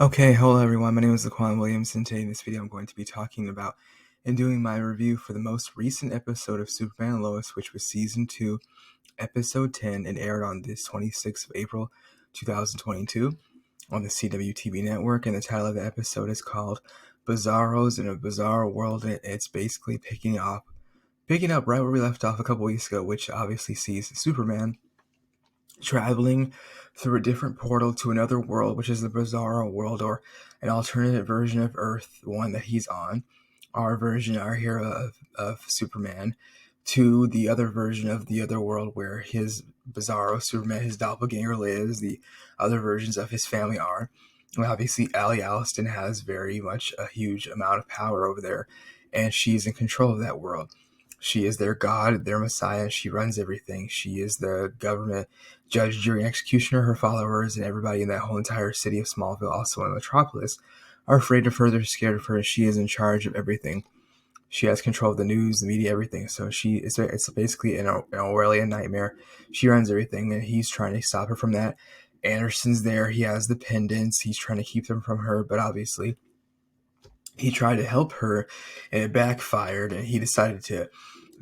Okay, hello everyone. My name is Laquan Williams, and today in this video I'm going to be talking about and doing my review for the most recent episode of Superman and Lois, which was Season 2, Episode 10, and aired on this 26th of April, 2022 on the CW network, and the title of the episode is called Bizarros in a Bizarre World, and it's basically picking up right where we left off a couple weeks ago, which obviously sees Superman traveling through a different portal to another world, which is the Bizarro world, or an alternate version of Earth, the one that he's on, our hero of Superman, to the other version of the other world where his Bizarro Superman, his doppelganger, lives, the other versions of his family are. And obviously, Allie Alston has very much a huge amount of power over there, and she's in control of that world. She is their god, their messiah. She runs everything. She is the government judge, jury, and executioner. Her followers and everybody in that whole entire city of Smallville, also in Metropolis, are afraid of her. They're scared of her. And she is in charge of everything. She has control of the news, the media, everything. So it's basically an Orwellian nightmare. She runs everything, and he's trying to stop her from that. Anderson's there. He has the pendants. He's trying to keep them from her, but obviously he tried to help her, and it backfired. And he decided to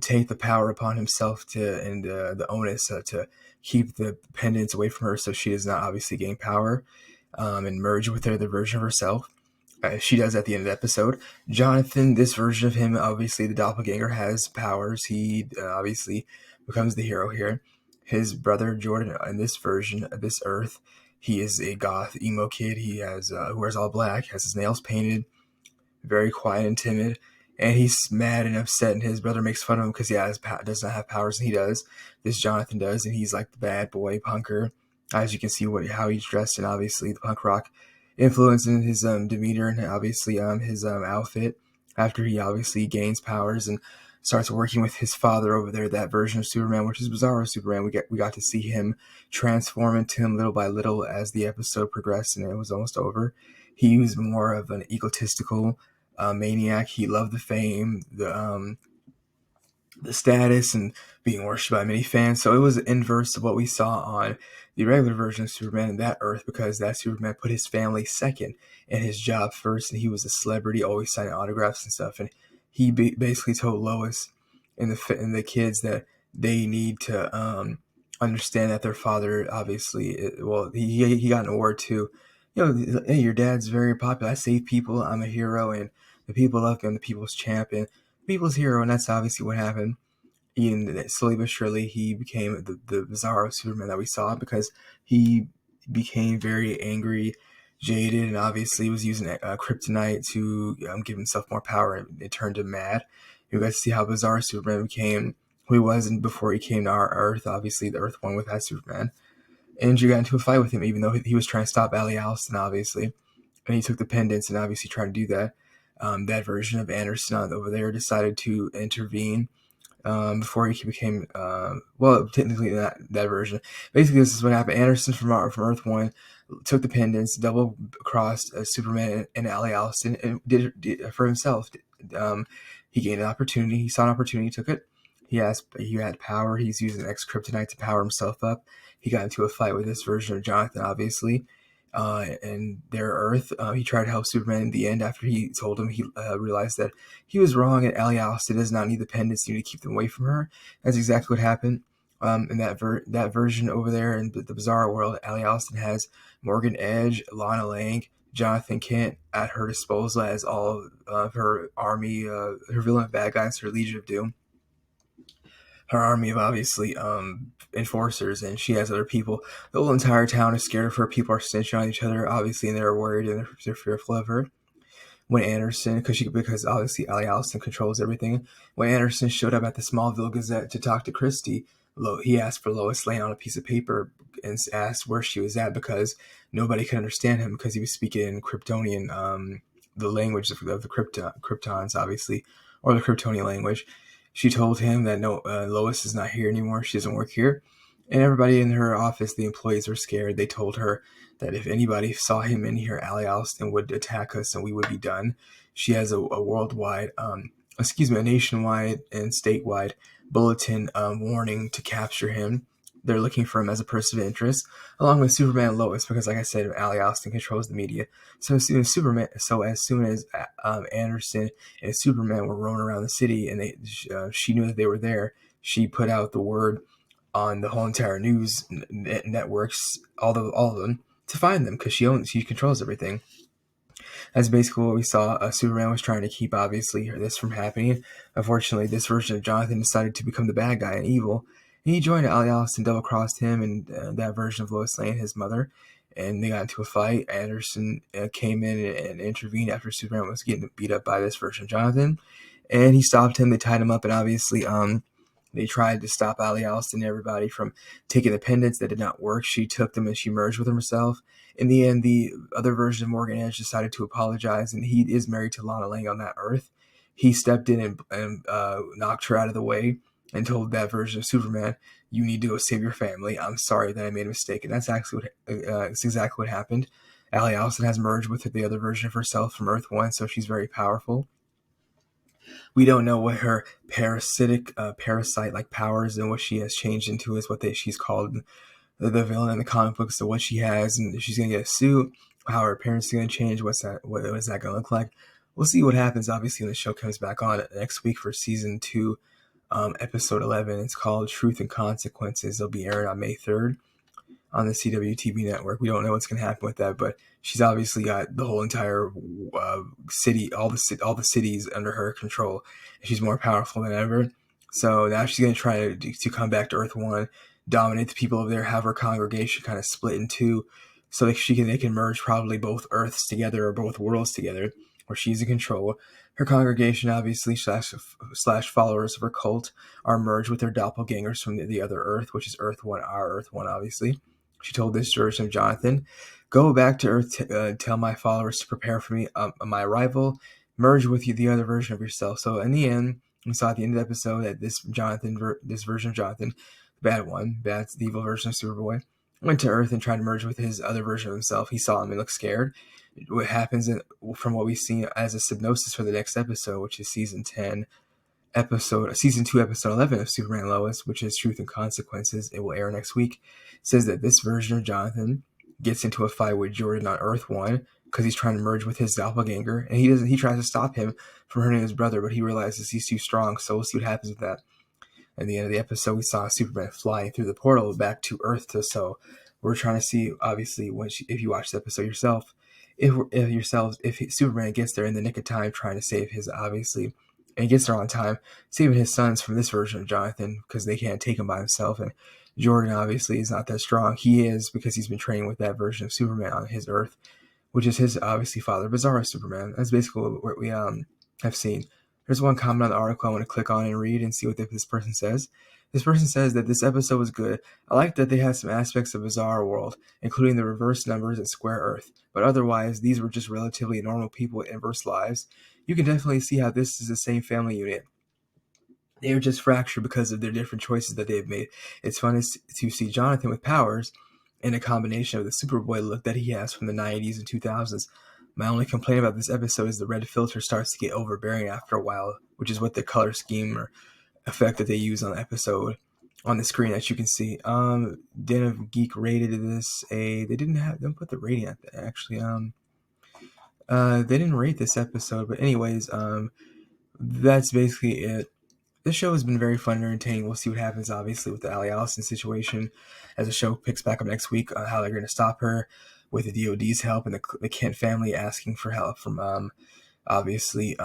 take the power upon himself and the onus to keep the pendants away from her, so she does not obviously gain power and merge with her, the version of herself. She does at the end of the episode. Jonathan, this version of him, obviously the doppelganger, has powers. He obviously becomes the hero here. His brother Jordan, in this version of this Earth, he is a goth emo kid. He has who wears all black, has his nails painted, very quiet and timid, and he's mad and upset, and his brother makes fun of him because he does not have powers, and he does. This Jonathan does, and he's like the bad boy punker. As you can see how he's dressed, and obviously the punk rock influence in his demeanor, and obviously his outfit, after he obviously gains powers and starts working with his father over there, that version of Superman, which is Bizarro Superman. We got to see him transform into him little by little as the episode progressed, and it was almost over. He was more of an egotistical maniac. He loved the fame, the status, and being worshipped by many fans. So it was inverse of what we saw on the regular version of Superman in that Earth, because that Superman put his family second and his job first, and he was a celebrity, always signing autographs and stuff. And he basically told Lois and the kids that they need to understand that their father, obviously, he got an award too. Hey, your dad's very popular. I save people. I'm a hero, and the people love me. I'm the people's champion, people's hero, and that's obviously what happened. And slowly but surely, he became the Bizarro Superman that we saw, because he became very angry, jaded, and obviously was using kryptonite to give himself more power, and it turned him mad. You guys see how Bizarro Superman became who he was before he came to our Earth, obviously the Earth one with that Superman. And you got into a fight with him, even though he was trying to stop Allie Alston, obviously. And he took the pendants and obviously tried to do that. That version of Anderson over there decided to intervene before he became, technically not that version. Basically, this is what happened. Anderson from Earth 1 took the pendants, double crossed Superman and Allie Alston, and did it for himself. He gained an opportunity. He saw an opportunity, he took it. He had power. He's using X kryptonite to power himself up. He got into a fight with this version of Jonathan, obviously, and their Earth. He tried to help Superman in the end after he told him he realized that he was wrong, and Allie Alston does not need the pendants. You need to keep them away from her. That's exactly what happened. In that version over there in the Bizarro world, Allie Alston has Morgan Edge, Lana Lang, Jonathan Kent at her disposal as all of her army, her villain bad guys, her Legion of Doom, her army of obviously enforcers, and she has other people. The whole entire town is scared of her. People are snitching on each other, obviously, and they're worried and they're fearful of her. When Anderson, because obviously Allie Alston controls everything, when Anderson showed up at the Smallville Gazette to talk to Christie, he asked for Lois Lane on a piece of paper and asked where she was at, because nobody could understand him because he was speaking in Kryptonian, the language of the Kryptons, obviously, or the Kryptonian language. She told him that no, Lois is not here anymore. She doesn't work here. And everybody in her office, the employees, were scared. They told her that if anybody saw him in here, Allie Alston would attack us and we would be done. She has a worldwide, a nationwide and statewide bulletin warning to capture him. they're looking for him as a person of interest, along with Superman and Lois, because like I said, Ali Austin controls the media. So as soon as Anderson and Superman were roaming around the city, and she knew that they were there, she put out the word on the whole entire news networks, all of them, to find them, because she controls everything. That's basically what we saw. Superman was trying to keep, obviously, this from happening. Unfortunately, this version of Jonathan decided to become the bad guy and evil. And he joined Ali Allison, double-crossed him, and that version of Lois Lane, his mother. And they got into a fight. Anderson came in and intervened after Superman was getting beat up by this version of Jonathan. And he stopped him. They tied him up, and obviously, they tried to stop Ali Allison and everybody from taking the pendants. That did not work. She took them and she merged with herself. In the end, the other version of Morgan Edge decided to apologize, and he is married to Lana Lang on that Earth. He stepped in and knocked her out of the way and told that version of Superman, "You need to go save your family. I'm sorry that I made a mistake." And that's exactly what happened. Ali Allison has merged with the other version of herself from Earth 1, so she's very powerful. We don't know what her parasite-like powers and what she has changed into is what she's called the villain in the comic books. So what she has, and she's gonna get a suit. How her appearance is gonna change. What is that gonna look like? We'll see what happens. Obviously, when the show comes back on next week for season 2, episode 11. It's called Truth and Consequences. It'll be airing on May 3rd on the CW TV network. We don't know what's going to happen with that, but she's obviously got the whole entire city, all the cities under her control. She's more powerful than ever. So now she's going to try to come back to Earth 1, dominate the people over there, have her congregation kind of split in two, so that they can merge probably both Earths together or both worlds together, where she's in control. Her congregation, obviously, slash followers of her cult, are merged with their doppelgangers from the other Earth, which is Earth 1, our Earth 1, obviously. She told this version of Jonathan, "Go back to Earth, tell my followers to prepare for me, my arrival, merge with you the other version of yourself." So in the end, we saw at the end of the episode that this version of Jonathan, the bad one, the evil version of Superboy, went to Earth and tried to merge with his other version of himself. He saw him and looked scared. What happens from what we see as a synopsis for the next episode, which is season 2, episode 11 of SuperMan&Lois, which is Truth and Consequences. It will air next week. Says that this version of Jonathan gets into a fight with Jordan on Earth 1 because he's trying to merge with his doppelganger, and he tries to stop him from hurting his brother, but he realizes he's too strong. So we'll see what happens with that. At the end of the episode, we saw Superman flying through the portal back to Earth. So we're trying to see, obviously, if you watch the episode yourself, if Superman gets there in the nick of time, trying to save his, obviously, and he gets there on time, saving his sons from this version of Jonathan, because they can't take him by himself. And Jordan, obviously, is not that strong. He is, because he's been training with that version of Superman on his Earth, which is his, obviously, father, Bizarro Superman. That's basically what we have seen. There's one comment on the article I want to click on and read and see what this person says. This person says that this episode was good. I like that they had some aspects of Bizarro World, including the reverse numbers and square Earth, but otherwise, these were just relatively normal people with inverse lives. You can definitely see how this is the same family unit. They are just fractured because of their different choices that they've made. It's fun to see Jonathan with powers and a combination of the Superboy look that he has from the 90s and 2000s. My only complaint about this episode is the red filter starts to get overbearing after a while, which is what the color scheme or effect that they use on the episode on the screen that you can see. Den of Geek rated this they didn't put the rating at that, actually. They didn't rate this episode, but anyways, that's basically it. This show has been very fun and entertaining. We'll see what happens, obviously, with the Ali Allison situation as the show picks back up next week, how they're going to stop her with the DOD's help and the Kent family asking for help from, obviously,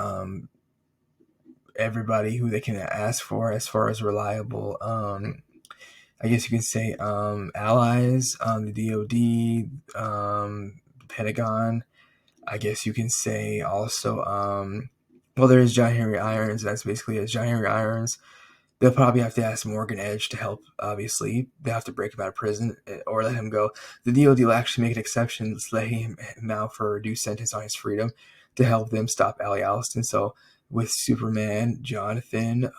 everybody who they can ask for as far as reliable, I guess you can say, allies, the DOD, Pentagon. I guess you can say also, well, there is John Henry Irons. That's basically it. John Henry Irons. They'll probably have to ask Morgan Edge to help, obviously. They have to break him out of prison or let him go. The DOD will actually make an exception. Let's let him out for a reduced sentence on his freedom to help them stop Ali Allison. So with Superman, Jonathan,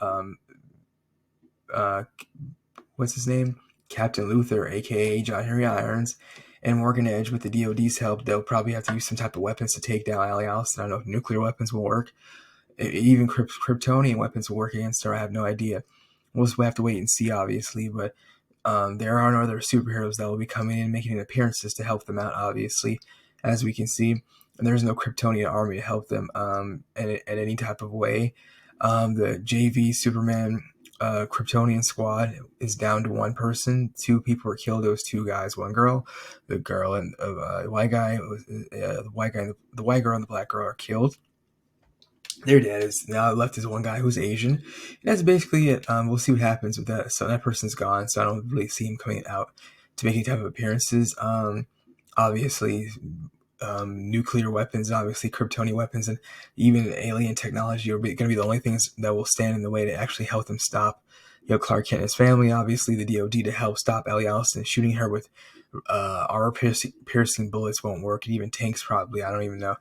what's his name? Captain Luther, a.k.a. John Henry Irons, and Morgan Edge, with the DOD's help, they'll probably have to use some type of weapons to take down Ali Allison. I don't know if nuclear weapons will work. Even Kryptonian weapons will work against her. I have no idea. We'll have to wait and see, obviously. But there are no other superheroes that will be coming in, making appearances to help them out, obviously, as we can see. And there's no Kryptonian army to help them in any type of way. The JV Superman Kryptonian squad is down to one person. 2 people were killed. It was 2 guys, 1 girl. The girl and the white guy, the white guy, the white girl and the black girl are killed. They're dead. Is now left is 1 guy who's Asian. And that's basically it. We'll see what happens with that. So that person's gone. So I don't really see him coming out to make any type of appearances. Obviously, nuclear weapons, obviously Kryptonian weapons, and even alien technology are going to be the only things that will stand in the way to actually help them stop, Clark Kent and his family. Obviously, the DoD to help stop Ellie Allison. Shooting her with armor piercing bullets won't work, and even tanks probably. I don't even know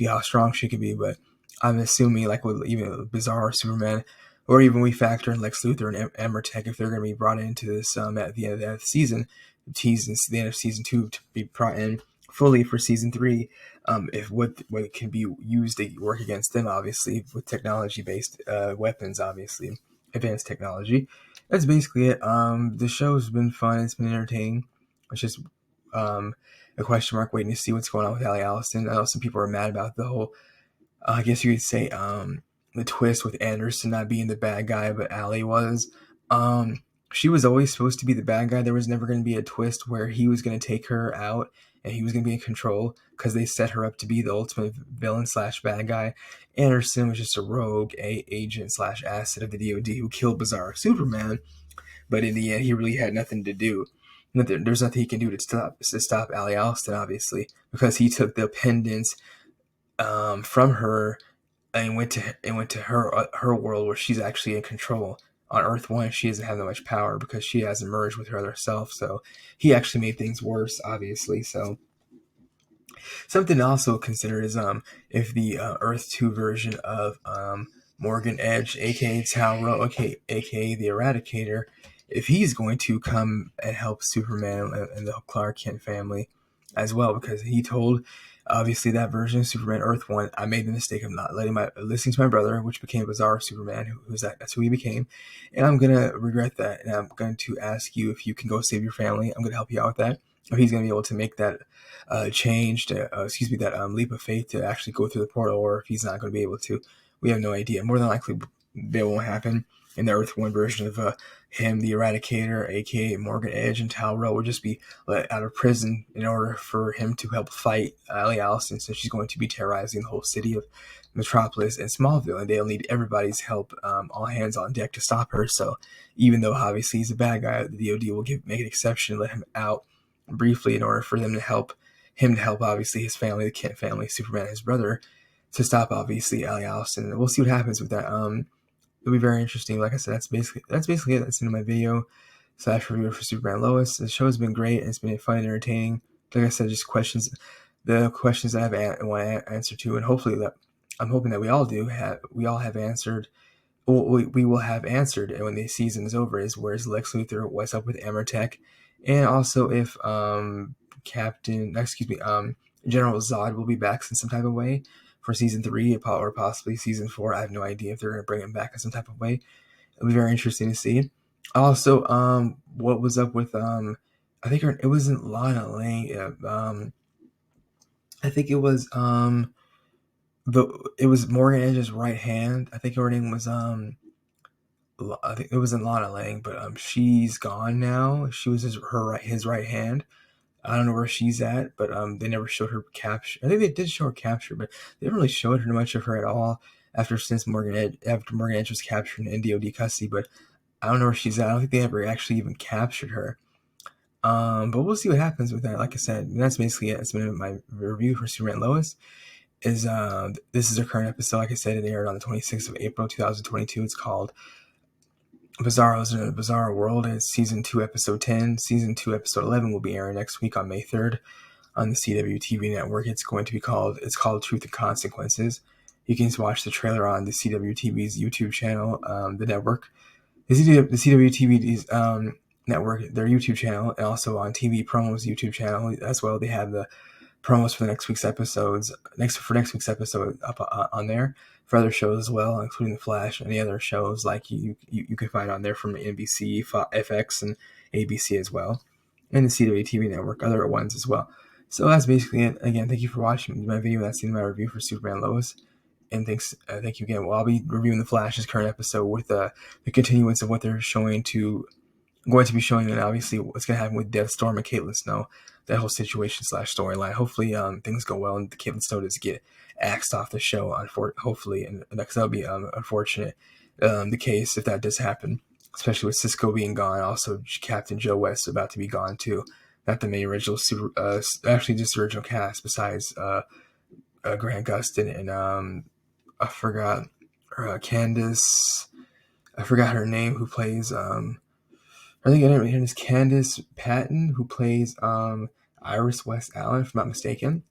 how strong she could be, but I'm assuming like with even Bizarre Superman, or even we factor in Lex Luthor and Emmertech, if they're going to be brought into this at the end of the season, teased in the end of season 2 to be brought in fully for season 3, if what can be used to work against them, obviously with technology based weapons, obviously advanced technology. That's basically it. The show's been fun. It's been entertaining. It's just a question mark waiting to see what's going on with Allie Allison. I know some people are mad about the whole, I guess you could say, the twist with Anderson not being the bad guy, but Allie was. She was always supposed to be the bad guy. There was never going to be a twist where he was going to take her out and he was going to be in control, because they set her up to be the ultimate villain / bad guy. Anderson was just a rogue agent / asset of the DoD who killed Bizarre Superman, but in the end, he really had nothing to do. There's nothing he can do to stop Allie Allison, obviously, because he took the pendants from her and went to her world where she's actually in control. On Earth 1, she doesn't have that much power because she hasn't merged with her other self. So he actually made things worse, obviously. So something to also consider is if the Earth 2 version of Morgan Edge, aka Talro, aka the Eradicator, if he's going to come and help Superman and the Clark Kent family as well, because he told, obviously, that version of Superman Earth 1, I made the mistake of not listening to my brother, which became Bizarre Superman, that's who he became, and I'm gonna regret that, and I'm going to ask you if you can go save your family. I'm gonna help you out with that. If he's gonna be able to make that change to, that leap of faith to actually go through the portal, or if he's not going to be able to, we have no idea. More than likely, that won't happen. In the Earth 1 version of him, the Eradicator, aka Morgan Edge, and Tal-Rel will just be let out of prison in order for him to help fight Allie Allison, since she's going to be terrorizing the whole city of Metropolis and Smallville, and they'll need everybody's help, all hands on deck to stop her. So even though obviously he's a bad guy, the DoD will make an exception and let him out briefly in order for them to help obviously his family, the Kent family, Superman, his brother, to stop obviously Allie Allison. And we'll see what happens with that. It'll be very interesting. Like I said, that's basically it. That's the end of my video / review for Superman&Lois. The show has been great, and it's been fun and entertaining. Like I said, just the questions that I want to answer to, and hopefully that I'm hoping that we all have answered. We will have answered, and when the season is over, is where's Lex Luthor, what's up with Emmertech, and also if General Zod will be back in some type of way for season 3 or possibly season 4. I have no idea if they're going to bring him back in some type of way. It'll be very interesting to see. Also, what was up with I think it wasn't Lana Lang. I think it was it was Morgan Edge's right hand. I think her name was I think it wasn't Lana Lang, but she's gone now. She was his right hand. I don't know where she's at, but they never showed her capture. I think they did show her capture, but they didn't really show much of her at all after Morgan Edge was captured in DoD custody. But I don't know where she's at. I don't think they ever actually even captured her. But we'll see what happens with that. Like I said, that's basically it. It's been my review for Superman&Lois. This is a current episode. Like I said, it aired on the 26th of April, 2022. It's called Bizarro's in a Bizarre World. It's season 2, episode 10. Season 2, episode 11 will be airing next week on May 3rd on the CW TV network. It's called Truth and Consequences. You can watch the trailer on the CW TV's YouTube channel, the network. The CW TV's network, their YouTube channel, and also on TV Promo's YouTube channel as well. They have the promos for the next week's episodes, next week's episode up on there for other shows as well, including The Flash and any other shows like you can find on there from NBC, FX, and ABC as well, and the CW TV network, other ones as well. So that's basically it. Again, thank you for watching my video. That's my review for Superman&Lois. And thank you again. Well, I'll be reviewing The Flash's current episode with the continuance of what they're going to be showing, and obviously what's going to happen with Deathstorm and Caitlin Snow, that whole situation / storyline. Hopefully, things go well and the Caitlin Snow doesn't get axed off the show. Hopefully, and that would be unfortunate. The case if that does happen, especially with Cisco being gone, also Captain Joe West about to be gone too. Not the main original actually just the original cast besides Grant Gustin and I forgot Candace. I forgot her name. Who plays I think her name is Candace Patton, who plays Iris West Allen, if I'm not mistaken.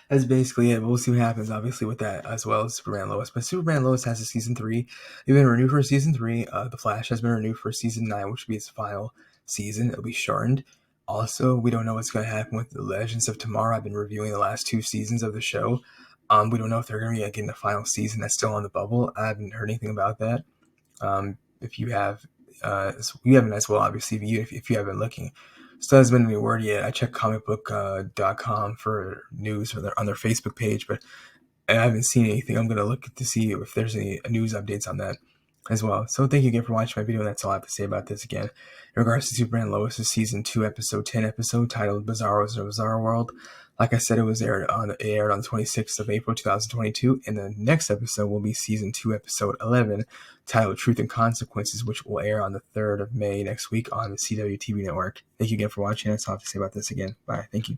That's basically it. But we'll see what happens, obviously, with that as well as Superman&Lois. But Superman&Lois has a season 3. They've been renewed for season 3. The Flash has been renewed for season 9, which will be its final season. It'll be shortened. Also, we don't know what's going to happen with the Legends of Tomorrow. I've been reviewing the last 2 seasons of the show. We don't know if they're going to be getting the final season. That's still on the bubble. I haven't heard anything about that. If you have, you haven't as well, obviously, if you haven't been looking. Still hasn't been any word yet. I checked comicbook.com for news on their Facebook page, but I haven't seen anything. I'm going to look to see if there's any news updates on that as well. So thank you again for watching my video. That's all I have to say about this again. In regards to Superman&Lois' season 2 episode 10 episode titled Bizarros in a Bizarre World, like I said, it was aired on the 26th of April 2022, and the next episode will be season 2 episode 11 titled Truth and Consequences, which will air on the 3rd of May next week on the CW TV network. Thank you again for watching. That's all I have to say about this again. Bye. Thank you.